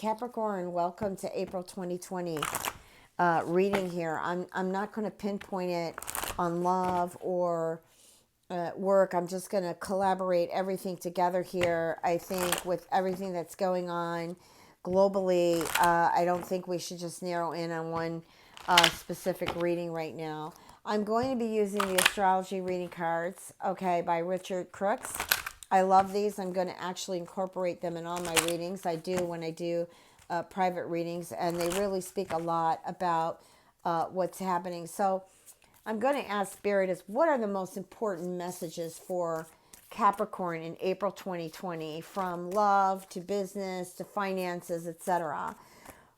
Capricorn, welcome to April 2020 reading here. I'm not going to pinpoint it on love or work. I'm just going to collaborate everything together here. I think with everything that's going on globally, I don't think we should just narrow in on one specific reading right now. I'm going to be using the astrology reading cards, okay, by Richard Crooks. I love these. I'm going to actually incorporate them in all my readings. I do when I do private readings, and they really speak a lot about what's happening. So I'm going to ask Spirit is what are the most important messages for Capricorn in April 2020, from love to business to finances, etc.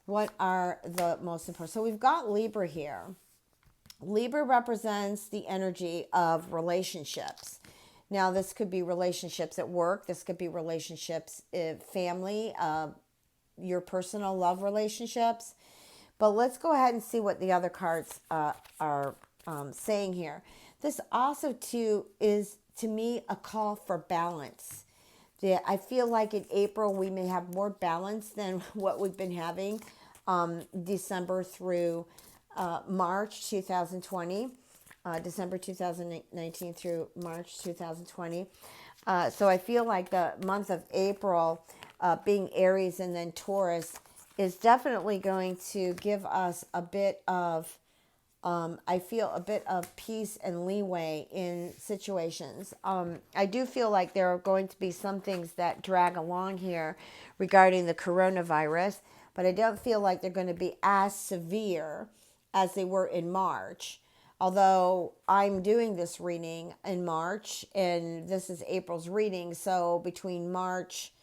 What are the most important? So we've got Libra here. Libra represents the energy of relationships. Now, this could be relationships at work. This could be relationships in family, your personal love relationships. But let's go ahead and see what the other cards are saying here. This also, too, is, to me, a call for balance. I feel like in April we may have more balance than what we've been having December through March 2020. December 2019 through March 2020. So I feel like the month of April, being Aries and then Taurus, is definitely going to give us a bit of, I feel a bit of peace and leeway in situations. I do feel like there are going to be some things that drag along here regarding the coronavirus, but I don't feel like they're going to be as severe as they were in March. Although I'm doing this reading in March, and this is April's reading, so between March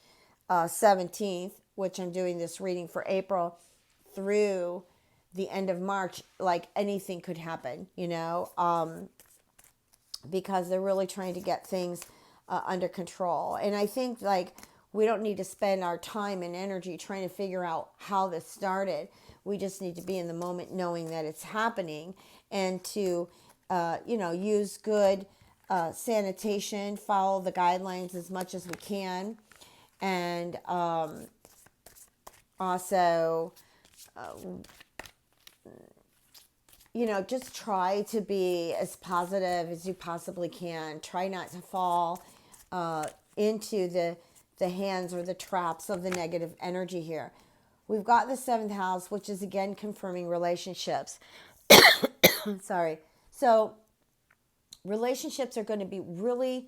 17th, which I'm doing this reading for April, through the end of March, like anything could happen, because they're really trying to get things under control. And I think like we don't need to spend our time and energy trying to figure out how this started. We just need to be in the moment knowing that it's happening, and to, use good sanitation, follow the guidelines as much as we can. And also, just try to be as positive as you possibly can. Try not to fall into the hands or the traps of the negative energy here. We've got the seventh house, which is again confirming relationships. Sorry. So relationships are going to be really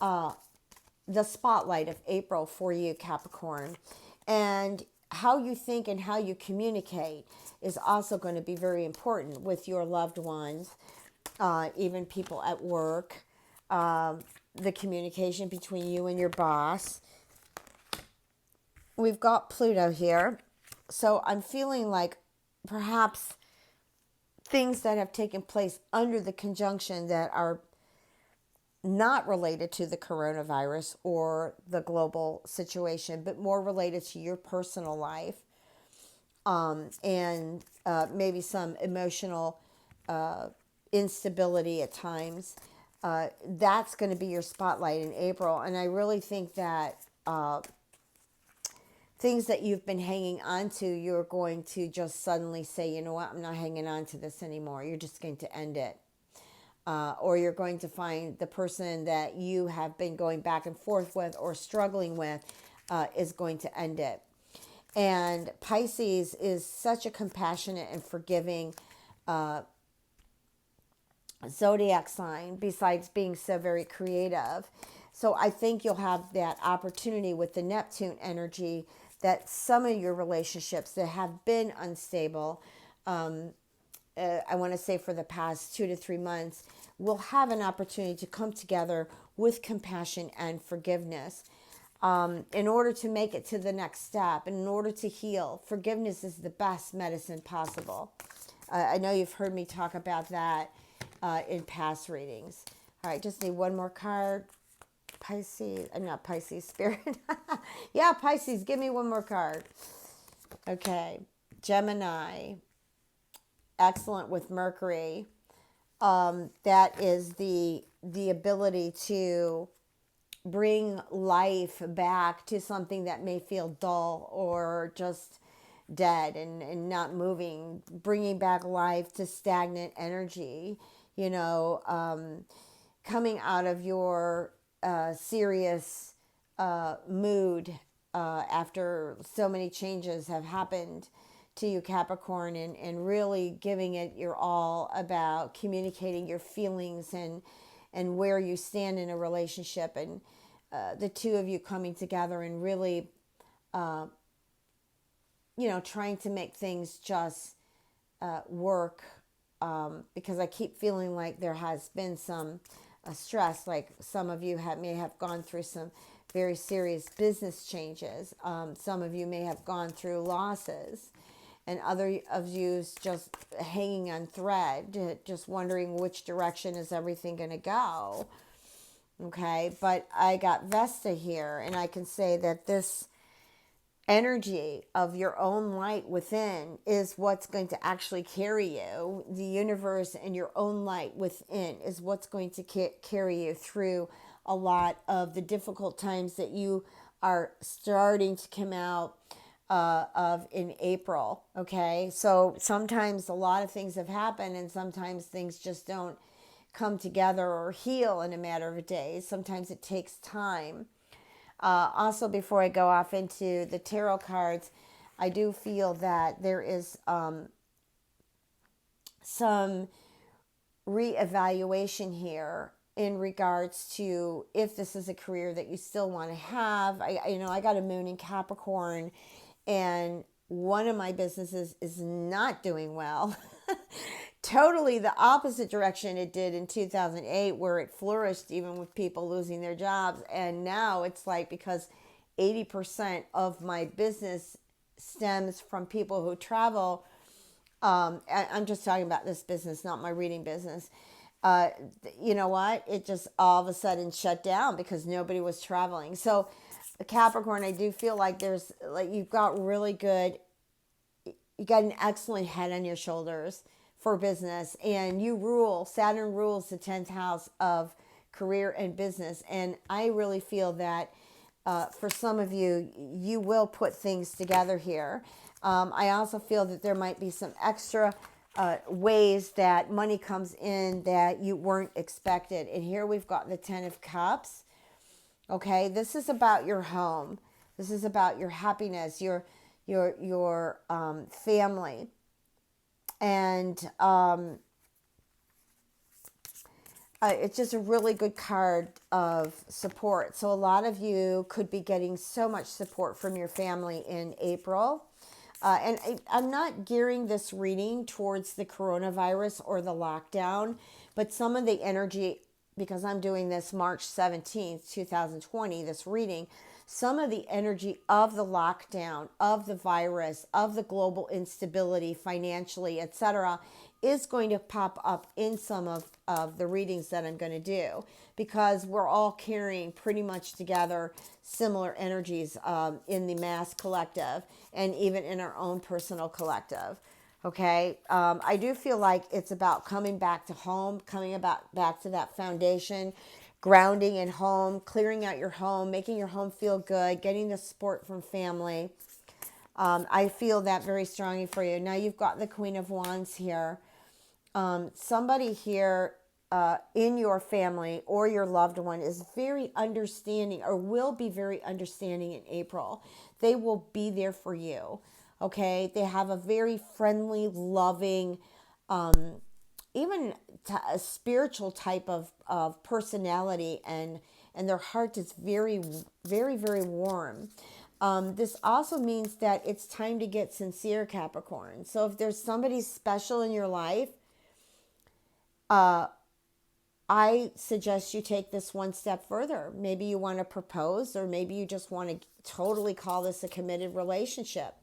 the spotlight of April for you, Capricorn. And how you think and how you communicate is also going to be very important with your loved ones, even people at work, the communication between you and your boss. We've got Pluto here. So I'm feeling like perhaps things that have taken place under the conjunction that are not related to the coronavirus or the global situation, but more related to your personal life, and maybe some emotional instability at times. That's going to be your spotlight in April. And I really think that things that you've been hanging on to, you're going to just suddenly say, you know what, I'm not hanging on to this anymore. You're just going to end it. Or you're going to find the person that you have been going back and forth with or struggling with is going to end it. And Pisces is such a compassionate and forgiving zodiac sign, besides being so very creative. So I think you'll have that opportunity with the Neptune energy, that some of your relationships that have been unstable, I want to say for the past 2 to 3 months, will have an opportunity to come together with compassion and forgiveness in order to make it to the next step, and in order to heal. Forgiveness is the best medicine possible. I know you've heard me talk about that in past readings. All right, just need one more card. Pisces, not Pisces, Spirit. Yeah, Pisces, give me one more card. Okay, Gemini. Excellent with Mercury. That is the ability to bring life back to something that may feel dull or just dead and not moving, bringing back life to stagnant energy, you know, coming out of your serious mood after so many changes have happened to you, Capricorn, and really giving it your all about communicating your feelings and where you stand in a relationship, and the two of you coming together and really, trying to make things just work, because I keep feeling like there has been some stress, like some of you may have gone through some very serious business changes. Some of you may have gone through losses, and other of you just hanging on thread, just wondering which direction is everything going to go. Okay, but I got Vesta here, and I can say that this energy of your own light within is what's going to actually carry you. The universe and your own light within is what's going to carry you through a lot of the difficult times that you are starting to come out of in April. Okay, so sometimes a lot of things have happened, and sometimes things just don't come together or heal in a matter of days. Sometimes it takes time. Also, before I go off into the tarot cards, I do feel that there is some reevaluation here in regards to if this is a career that you still want to have. I got a moon in Capricorn, and one of my businesses is not doing well. Totally the opposite direction it did in 2008, where it flourished even with people losing their jobs. And now it's like, because 80% of my business stems from people who travel. I'm just talking about this business, not my reading business. You know what? It just all of a sudden shut down because nobody was traveling. So Capricorn, I do feel like there's like you got an excellent head on your shoulders for business, and you rule. Saturn rules the 10th house of career and business, and I really feel that for some of you, you will put things together here. I also feel that there might be some extra ways that money comes in that you weren't expected. And here we've got the 10 of Cups. Okay, this is about your home. This is about your happiness, your family, and it's just a really good card of support. So a lot of you could be getting so much support from your family in April. I'm not gearing this reading towards the coronavirus or the lockdown, but some of the energy, because I'm doing this March 17th, 2020, this reading, some of the energy of the lockdown, of the virus, of the global instability financially, etc., is going to pop up in some of the readings that I'm going to do, because we're all carrying pretty much together similar energies in the mass collective and even in our own personal collective. Okay, I do feel like it's about coming back to home, back to that foundation, grounding in home, clearing out your home, making your home feel good, getting the support from family. I feel that very strongly for you. Now you've got the Queen of Wands here. Somebody here in your family or your loved one is very understanding, or will be very understanding in April. They will be there for you. Okay, they have a very friendly, loving, even a spiritual type of personality, and their heart is very, very, very warm. This also means that it's time to get sincere, Capricorn. So if there's somebody special in your life, I suggest you take this one step further. Maybe you want to propose, or maybe you just want to totally call this a committed relationship.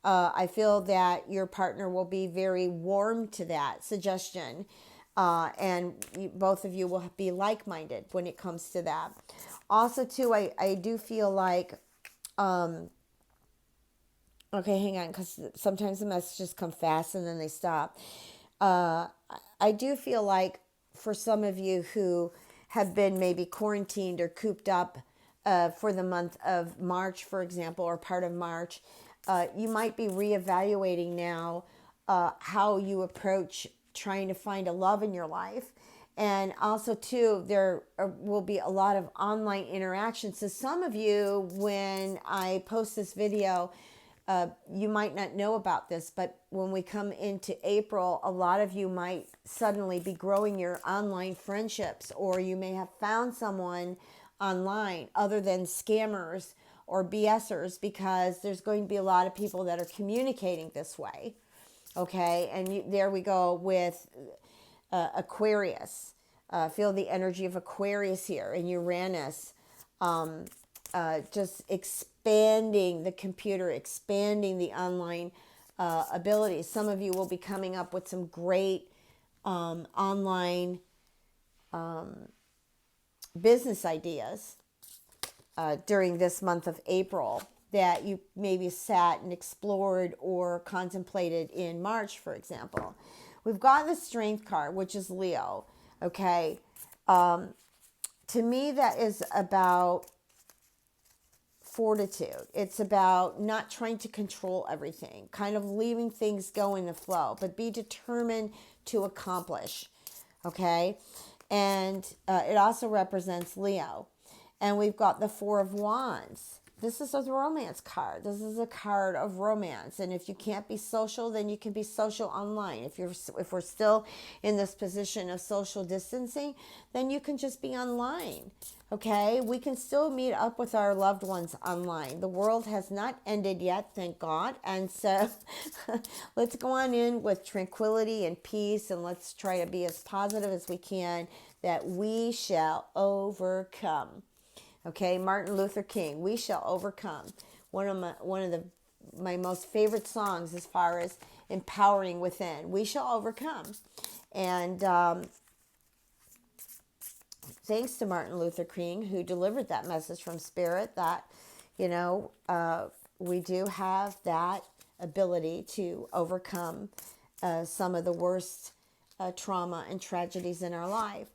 I feel that your partner will be very warm to that suggestion. And both of you will be like-minded when it comes to that. Also, too, I do feel like, okay, hang on, because sometimes the messages come fast and then they stop. I do feel like for some of you who have been maybe quarantined or cooped up for the month of March, for example, or part of March, you might be reevaluating now how you approach trying to find a love in your life. And also, too, there will be a lot of online interactions. So some of you, when I post this video, you might not know about this, but when we come into April, a lot of you might suddenly be growing your online friendships, or you may have found someone online other than scammers or BSers, because there's going to be a lot of people that are communicating this way. Okay, and there we go with Aquarius. Feel the energy of Aquarius here, and Uranus. Just expanding the computer, expanding the online abilities. Some of you will be coming up with some great online business ideas during this month of April that you maybe sat and explored or contemplated in March, for example. We've got the Strength card, which is Leo. Okay. To me, that is about fortitude. It's about not trying to control everything, kind of leaving things go in the flow, but be determined to accomplish. Okay. And it also represents Leo. And we've got the Four of Wands. This is a romance card. This is a card of romance. And if you can't be social, then you can be social online. If we're still in this position of social distancing, then you can just be online. Okay? We can still meet up with our loved ones online. The world has not ended yet, thank God. And so let's go on in with tranquility and peace, and let's try to be as positive as we can, that we shall overcome. Okay, Martin Luther King, "We Shall Overcome." One of my most favorite songs as far as empowering within. We shall overcome. And thanks to Martin Luther King, who delivered that message from Spirit, that, we do have that ability to overcome some of the worst trauma and tragedies in our life.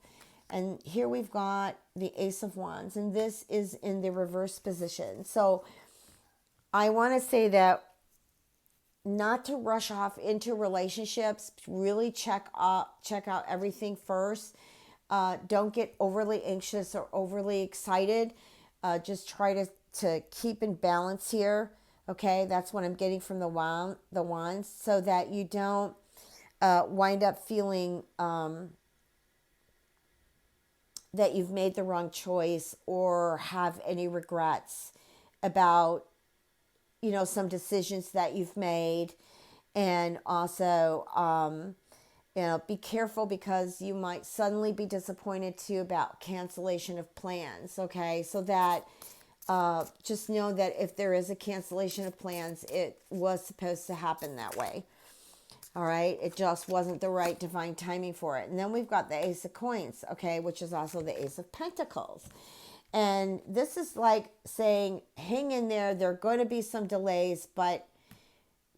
And here we've got the Ace of Wands, and this is in the reverse position. So I want to say that not to rush off into relationships, really check out everything first. Don't get overly anxious or overly excited. Just try to keep in balance here. Okay, that's what I'm getting from the wands, so that you don't wind up feeling that you've made the wrong choice or have any regrets about, some decisions that you've made. And also, be careful, because you might suddenly be disappointed too about cancellation of plans. Okay. So that, just know that if there is a cancellation of plans, it was supposed to happen that way. All right. It just wasn't the right divine timing for it. And then we've got the Ace of Coins, okay, which is also the Ace of Pentacles. And this is like saying, hang in there. There are going to be some delays, but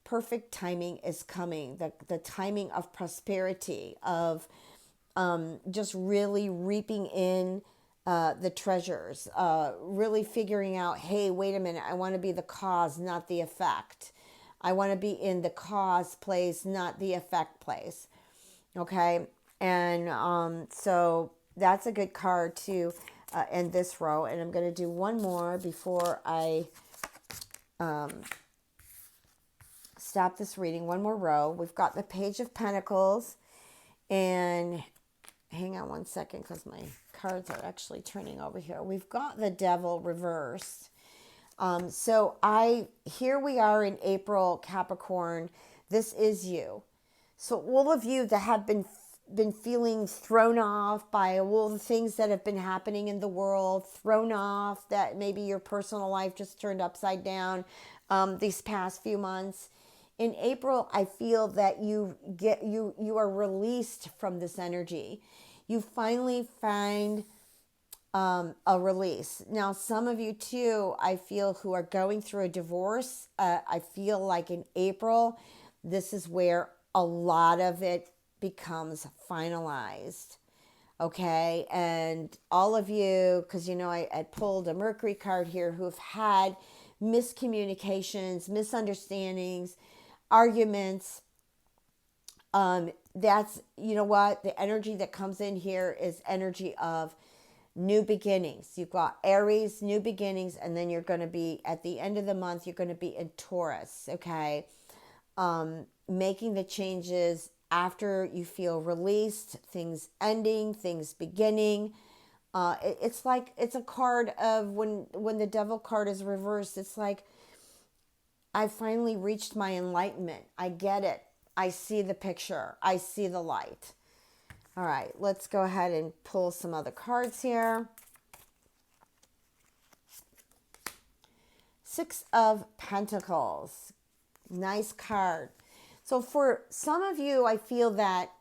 perfect timing is coming. The timing of prosperity, of just really reaping in the treasures, really figuring out, hey, wait a minute, I want to be the cause, not the effect. I want to be in the cause place, not the effect place. Okay. And so that's a good card to end this row. And I'm going to do one more before I stop this reading. One more row. We've got the Page of Pentacles. And hang on one second, because my cards are actually turning over here. We've got the Devil reversed. So here we are in April, Capricorn. This is you. So all of you that have been feeling thrown off by all the things that have been happening in the world, thrown off, that maybe your personal life just turned upside down these past few months. In April, I feel that you are released from this energy. You finally find a release. Now, some of you too, I feel, who are going through a divorce, I feel like in April, this is where a lot of it becomes finalized. Okay. And all of you, because I pulled a Mercury card here, who've had miscommunications, misunderstandings, arguments. That's, what, the energy that comes in here is energy of new beginnings. You've got Aries, new beginnings, and then you're going to be at the end of the month, you're going to be in Taurus. Okay. Making the changes after you feel released, things ending, things beginning. It's like, it's a card of when the devil card is reversed. It's like, I finally reached my enlightenment. I get it. I see the picture. I see the light. All right, let's go ahead and pull some other cards here. Six of Pentacles. Nice card. So for some of you, I feel that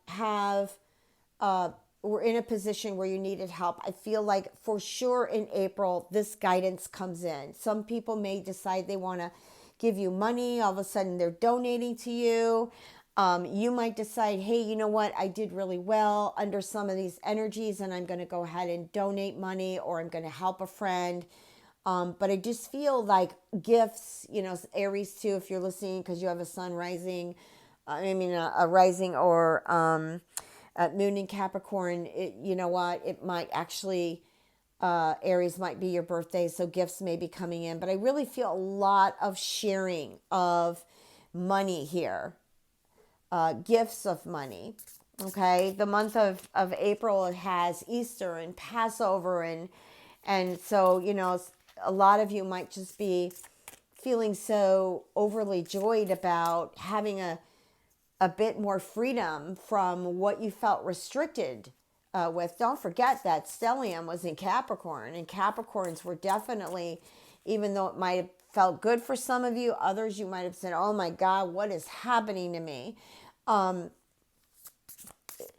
were in a position where you needed help. I feel like for sure in April, this guidance comes in. Some people may decide they want to give you money. All of a sudden, they're donating to you. You might decide, hey, you know what? I did really well under some of these energies, and I'm going to go ahead and donate money, or I'm going to help a friend. But I just feel like gifts, Aries too, if you're listening, because you have a sun rising, a rising or moon in Capricorn, you know what? It might actually, Aries might be your birthday, so gifts may be coming in. But I really feel a lot of sharing of money here, gifts of money. Okay, the month of April, it has Easter and Passover, and so a lot of you might just be feeling so overly joyed about having a bit more freedom from what you felt restricted with. Don't forget that stellium was in Capricorn, and Capricorns were definitely, even though it might have felt good for some of you, others you might have said, oh my God, what is happening to me?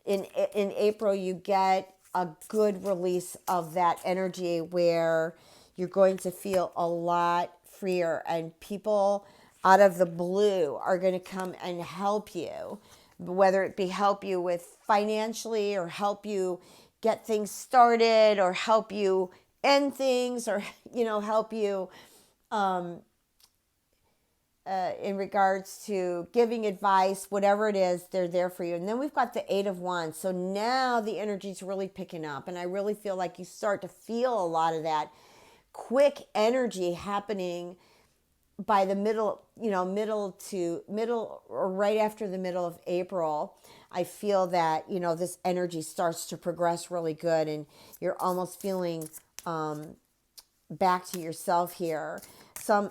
In April, you get a good release of that energy where you're going to feel a lot freer, and people out of the blue are going to come and help you, whether it be help you with financially, or help you get things started, or help you end things, or help you in regards to giving advice, whatever it is, they're there for you. And then we've got the Eight of Wands. So now the energy's really picking up. And I really feel like you start to feel a lot of that quick energy happening by the middle or right after the middle of April. I feel that, this energy starts to progress really good, and you're almost feeling back to yourself here.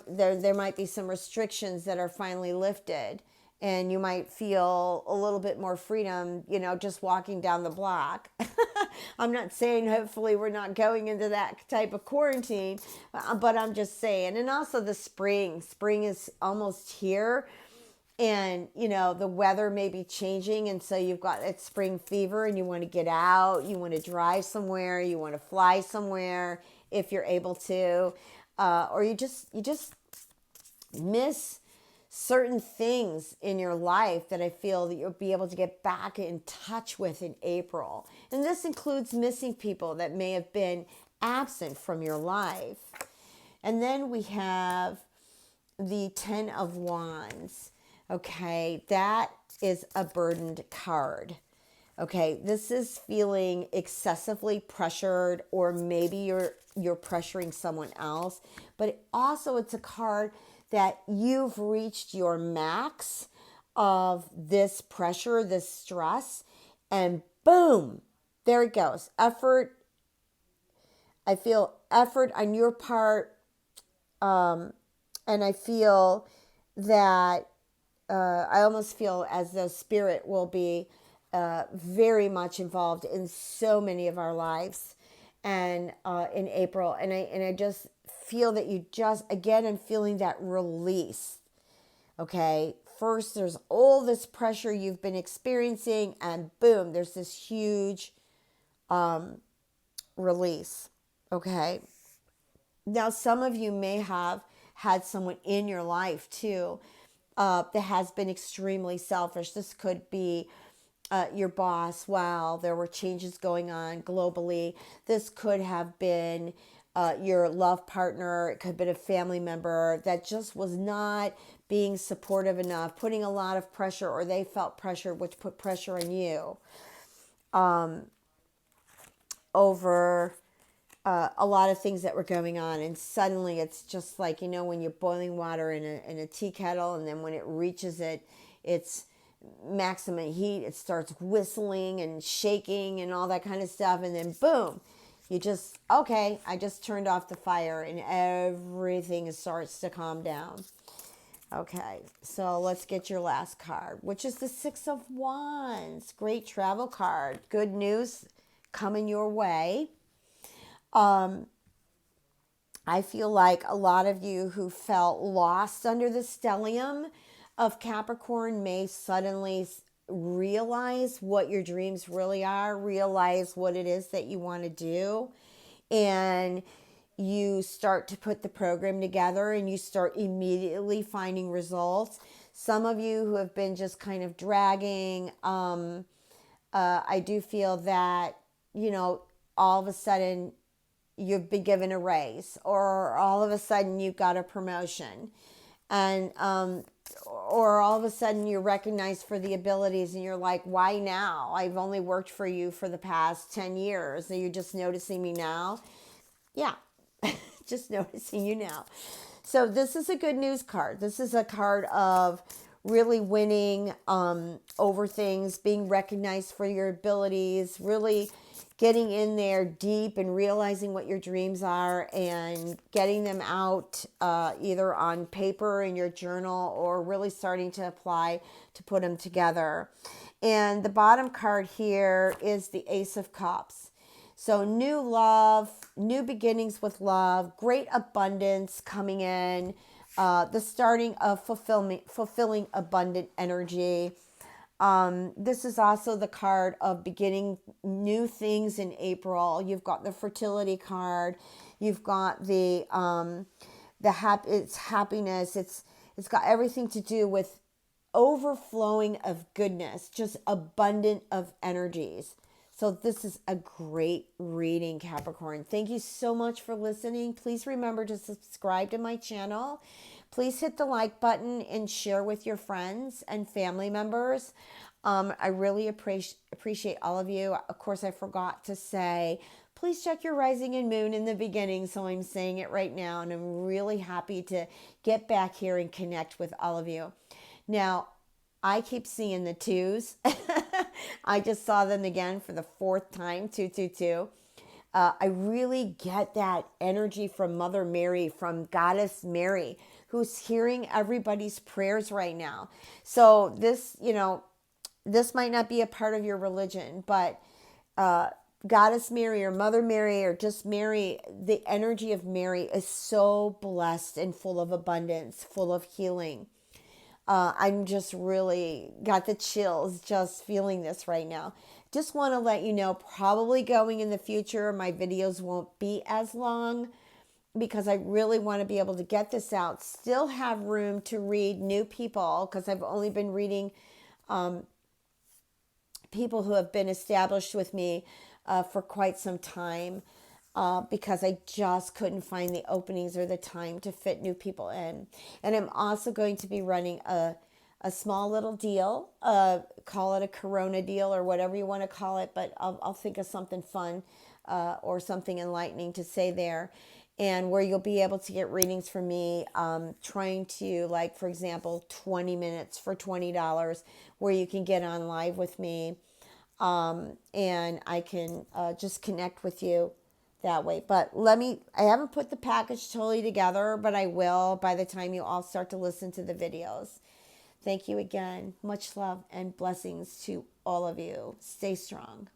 There might be some restrictions that are finally lifted, and you might feel a little bit more freedom, just walking down the block. I'm not saying hopefully we're not going into that type of quarantine, but I'm just saying. And also the spring is almost here, and the weather may be changing, and so you've got that spring fever, and you want to get out, you want to drive somewhere, you want to fly somewhere if you're able to, or you just miss certain things in your life that I feel that you'll be able to get back in touch with in April. And this includes missing people that may have been absent from your life. And then we have the Ten of Wands. Okay, that is a burdened card. Okay, this is feeling excessively pressured, or maybe you're pressuring someone else, but also it's a card that you've reached your max of this pressure, this stress, and boom, there it goes. Effort. I feel effort on your part, and I feel that I almost feel as though spirit will be very much involved in so many of our lives, and in April, and I just feel that you just, again, I'm feeling that release. Okay, first there's all this pressure you've been experiencing, and boom, there's this huge release. Okay, now some of you may have had someone in your life too that has been extremely selfish. This could be your boss while there were changes going on globally. This could have been your love partner. It could have been a family member that just was not being supportive enough, putting a lot of pressure, or they felt pressure, which put pressure on you over a lot of things that were going on. And suddenly it's just like, when you're boiling water in a tea kettle, and then when it reaches its maximum heat, it starts whistling and shaking and all that kind of stuff. And then boom, okay, I just turned off the fire and everything starts to calm down. Okay, so let's get your last card, which is the Six of Wands. Great travel card. Good news coming your way. I feel like a lot of you who felt lost under the stellium of Capricorn may suddenly realize what your dreams really are, realize what it is that you want to do, and you start to put the program together and you start immediately finding results. Some of you who have been just kind of dragging, I do feel that, all of a sudden you've been given a raise, or all of a sudden you got a promotion, and or all of a sudden you're recognized for the abilities, and you're like, why now? I've only worked for you for the past 10 years. Are you just noticing me now? Yeah, just noticing you now. So this is a good news card. This is a card of really winning over things, being recognized for your abilities, really getting in there deep and realizing what your dreams are and getting them out either on paper in your journal, or really starting to apply to put them together. And the bottom card here is the Ace of Cups. So new love, new beginnings with love, great abundance coming in, the starting of fulfilling abundant energy. This is also the card of beginning new things in April. You've got the fertility card. You've got it's happiness. It's got everything to do with overflowing of goodness, just abundant of energies. So this is a great reading, Capricorn. Thank you so much for listening. Please remember to subscribe to my channel. Please hit the like button and share with your friends and family members. I really appreciate all of you. Of course, I forgot to say, please check your rising and moon in the beginning. So I'm saying it right now, and I'm really happy to get back here and connect with all of you. Now, I keep seeing the twos. I just saw them again for the fourth time, 222. I really get that energy from Mother Mary, from Goddess Mary, who's hearing everybody's prayers right now. So this, this might not be a part of your religion, but Goddess Mary or Mother Mary or just Mary, the energy of Mary is so blessed and full of abundance, full of healing. I'm just really got the chills just feeling this right now. Just want to let you know, probably going in the future, my videos won't be as long because I really want to be able to get this out. Still have room to read new people, because I've only been reading people who have been established with me for quite some time. Because I just couldn't find the openings or the time to fit new people in. And I'm also going to be running a small little deal, call it a Corona deal or whatever you want to call it, but I'll think of something fun or something enlightening to say there. And where you'll be able to get readings from me, trying to, like, for example, 20 minutes for $20, where you can get on live with me, and I can just connect with you that way. But I haven't put the package totally together, but I will by the time you all start to listen to the videos. Thank you again. Much love and blessings to all of you. Stay strong.